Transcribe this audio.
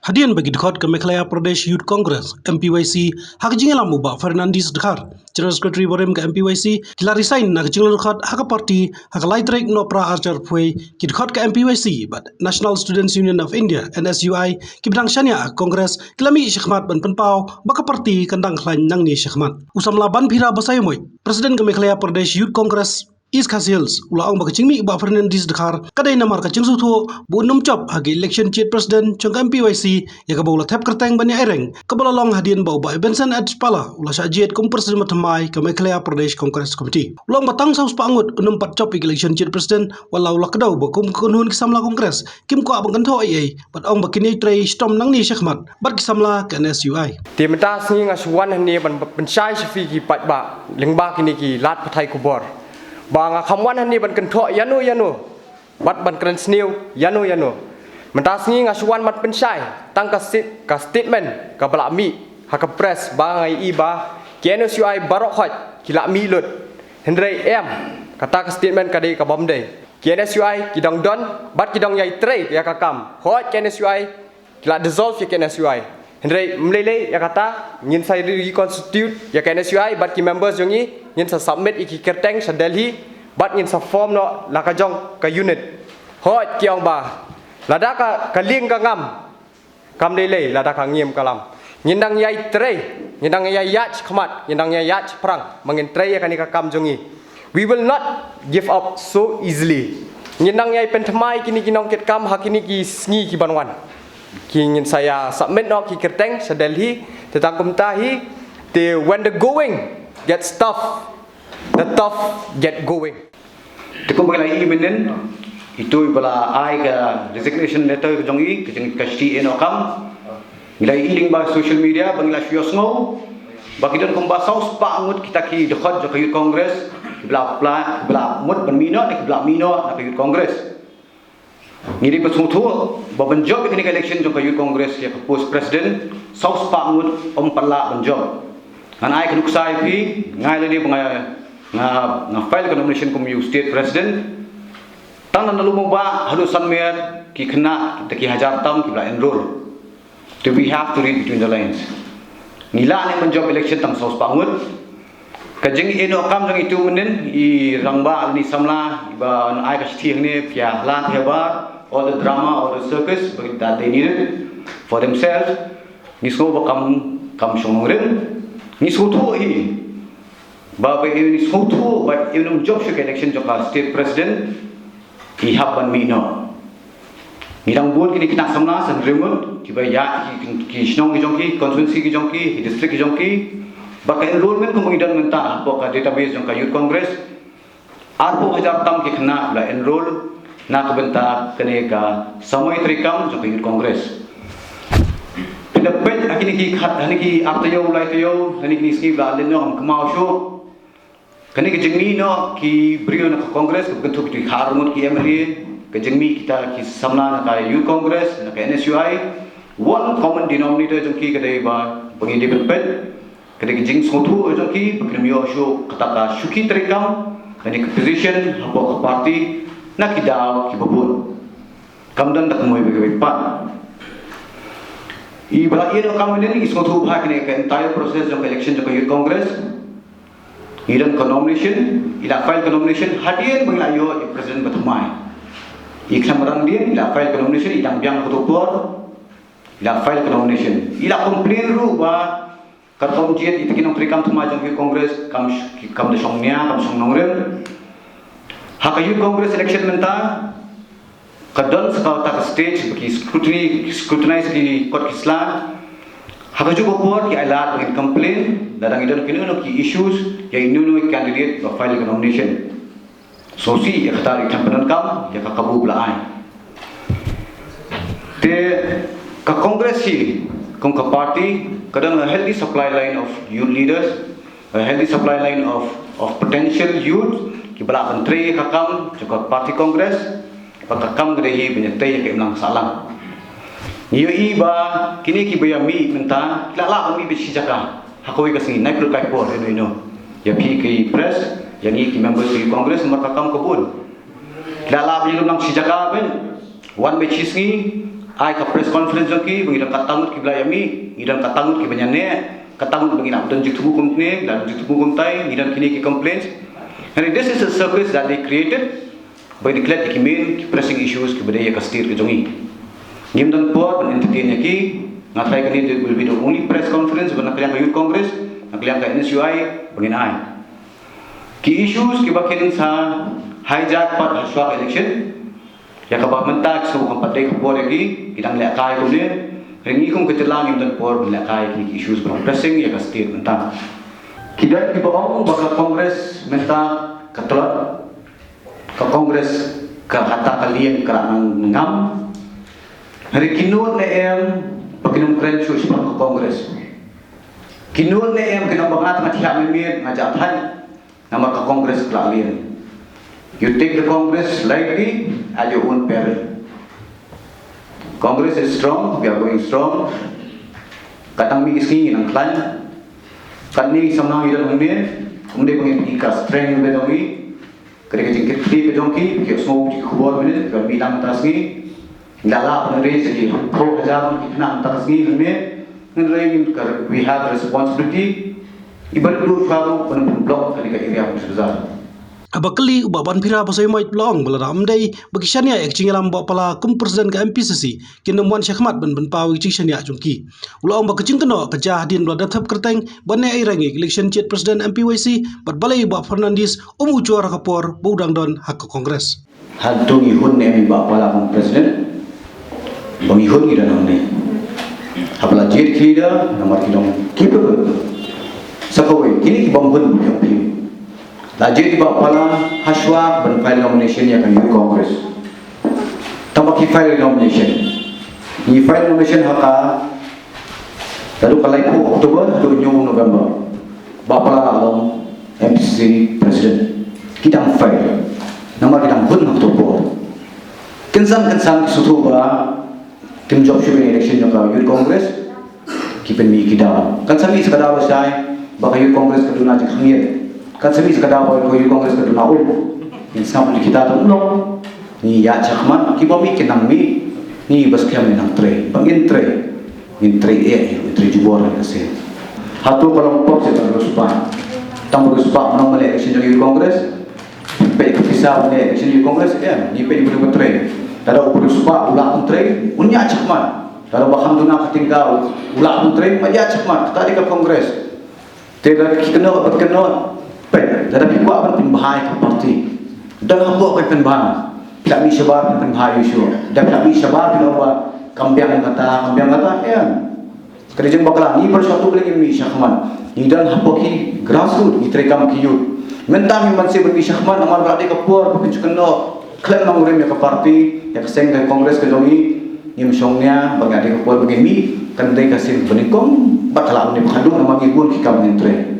Hadian bagi dekat ke Meghalaya Pradesh Youth Congress MPYC hak jingelam ubah Fernandez Dekhar General Secretary Borem ke MPYC kila resign nak jingelam dekat hak parti hak laitrek no pra archer pui ki dekat ke MPYC but National Students Union of India NSUI ki bidang syania Kongres kilami syekmat ban penpau baka parti kandang klan nang ni syekmat usam laban phira basayomoy Presiden ke Meghalaya Pradesh Youth Congress East Coast Hills ulaang baka cingmi ba Fernandez Dekhar kadai namar ka cingsu thu bu num chop hagi election chief president chung MPYC ya ka bola thap kerteng bani ereng kabala long hadian bau ba Benson at Pala ula sajiet kum presiden matamai ka Meghalaya Pradesh Congress Committee ulang batang saus pangut num pat chop election chief president walau la kedau ba kum kunun kisamla Congress kim ko abang kanto ai bat ong ba kini trei stom nang ni syakmat bat kisamla ka NSUI Timta singi ngaswan ni ban pensyai sfi ki pat ba lengba kini ki lat pathai kubor banga khamwan ni ban kentho yanu bat ban kren sniu yanu menta singi ngaswan mat pensyai tang ka statement ka balami ha ka press bangai iba KNSUI barok khot kila mi lut hendrei em kata ka statement ka dei ka bomdei KNSUI kidang don bat kidang yai trei ya ka kam khot KNSUI kila dissolve ya KNSUI hendrei mlele ya kata ngin sai reconstitute ya KNSUI bat ki members jongi ngin sa submit iki kerteng sa Delhi bat ngin sa form no lakajong ka unit hot kiong ba lada ka ling ka ngam kam lele lada ka ngiem kalam ngindang yai trei ngindang yai yach khmat ngindang yai yach prang mangin trei ya kanika kam jongi we will not give up so easily ngindang yai penthmai kini kinong ket kam hakini ki sngi ki banwan kingin saya submit no ki kerteng sa Delhi tentang kumtahi the when the going gets tough the tough get going tekum bala i menen itu bala ai ka resignation letter jongi kejeng kasti eno kam ngilai iling ba social media bangla syosngo bakidon kumba saus pangut kita ki dekhot jo kayut congress bla mut ban mino nek bla mino na kayut congress ngiri pasung thu babanjob ini election jo kayut congress ya post president saus pangut pala banjob an ai kanuk sai pi ngai le ni bangaya na file ka nomination kum you state president tan na lumo ba halusan mer ki khna kita ki hajar tam ki bla enroll so we have to read between the lines nila ne banjob election tam saus pangut kajeng eno kam jang itu menen I rangba ni samla ba ai ka thiang ne pya lan heba all the drama all the circus that they needed for themselves ni so ba kam shongren ni so thu hi ba ba ni so thu ba even job shuk election jo ka state president I happen me no ni dang buat kini kena samla san remote ki ba ya ki shnong ki jong ki constituency ki jong ki district ki jong ki ba ka enrollment ko ngidan menta po ka database jong ka youth congress arbo hajar tam ki khna la enroll na ka benta kene ka samay trikam jong ka youth congress dapat akini ki khat hani ki aptayo ulai tayo hani ki ski bla leno am kamau sho kani ki jengmi no ki brio na congress ko bentuk ki harmon ki emri ke jengmi kita ki samla na ka youth congress na ka NSUI one common denominator jong ki kadai ba bangi development kadai ki jeng sotu jong ki bakrimio sho kata ka shuki trikam kani ki position hapo ka party na ki daw ki babun kamdan tak moy bagi pat I bala ino kamenen is going to hack in the entire process of election of youth congress. Idan nomination, ila file nomination hadian bangla yo president batumai. Iksamran din ila file nomination idang biang kutupor ila file nomination. Ila complain ru ba kartom jet itikinong trikam tumai jong youth congress kam de songnya kam song nongren. Hak youth congress election menta kadon sa stage bagi scrutinize ki court kisla haka juga por ki alat bagi complain dadang idon kinu ki issues ya inuno candidate ba file nomination so si ya kata itampan kam ya ka kabu blaai te ka congress si kong ka party kadang a healthy supply line of youth leaders a healthy supply line of potential youth ki bala menteri ka kam juga party congress pakakam gerehi benyatai ke imlang salam niyo iba kini ki baya mi menta lala mi bisi jaka hakoi kasi naik lu kai por ino ya pi ki press yang ki members ki congress markakam kabul lala bi lu nang si jaka ben one be chisngi ai ka press conference ki bagi katangut ki belayami idan katangut ki banyane katangut bagi nak dan jutu company dan jutu company idan kini ki complaints, and this is a service that they created by declared ki main pressing issues ki bedaya ka stir ki jongi ngim dan por ban entertain ki ngatai kini will be the only press conference ban kalian ka youth congress kalian ka NSUI bagi ai ki issues ki bakin sa hijack part haswa election ya ka ba mentak so kan padai ko bore ki idang le kai ko ne ringi kong ketelang im dan por le kai ki issues ban pressing ya ka stir mentang kidat ki baong baka kongres menta katelot ka kongres ka hata kalian kerana ngam hari kinun ne em pakinum kren chu ka kongres kinun ne em kena bangat ngatia memir ngajak than nama ka kongres kalian, you take the congress lightly at your own peril. Congress is strong, we are going strong. Katang mi iski nang klan kan ni samna idan humne humne pangin ka strength be dongi kare jingkit ti be dongi ke smo ti khobor mene ka bidang tasgi lala apne re se ho hajar kitna tasgi humne ngan re kar we have responsibility ibar dulu faru pen blok kali ka area pusat Abakali ubaban pira pasai mai long balaram dai bagi syania ekcingelam ba pala kum presiden ka MPCC kinam wan syakmat ben pawi cing syania jungki ulang ba kecing keno kejah din bla dathap kerteng banne ai rangi election chet presiden MPYC bat balai ba Fernandes ucu ra kapor budang don hak kongres hantung ihun ne ba pala kum presiden bang ihun ida namne habla jet kida nomor kidong kiper sakawe kini bang hun yang pi Lajir di bawah pala haswa ben file nomination ya kan youth congress. Tambah ki file nomination. Ni file nomination haka lalu kalai ku Oktober tu November. Bapala along MPC president. Kita file. Nama kita hun Oktober. Kensan sutu ba tim job shooting election ya kan youth congress. Kipen mi kita. Kan sami sekadar wasai baka youth congress keduna jik khamiet. Kan semi sekadar boy ko youth congress ke dunau in sama kita tu ulong ni ya chakman ki bomi kenang mi ni bas kiam nang tre bangin tre in tre tre jubor ka se hatu kolong pop se terus pa terus pa menang mele election youth congress pe bisa mele election youth congress ni pe ibu tre tada terus pa ulah tre unya chakman tada baham duna ketinggal ulah tre maja chakman tadi ke kongres tidak kena tetapi kuat pun penbahaya ke parti dan hambuk ke penbahaya tidak bisa sebar penbahaya isu dan tidak bisa sebar bila kambiang kata ya kerja bakal ni bersatu lagi mi syahman ni dan hambuk ki grassroots ni terekam ki youth mentang masih bermi syahman amar berada ke por pencukan no klan mangurem ya ke parti ya ke seng ke kongres ke jongi ni msongnya bagi ada ke por bagi mi kan dai kasih benikong bakal ni khadung nama ibun ki kam entre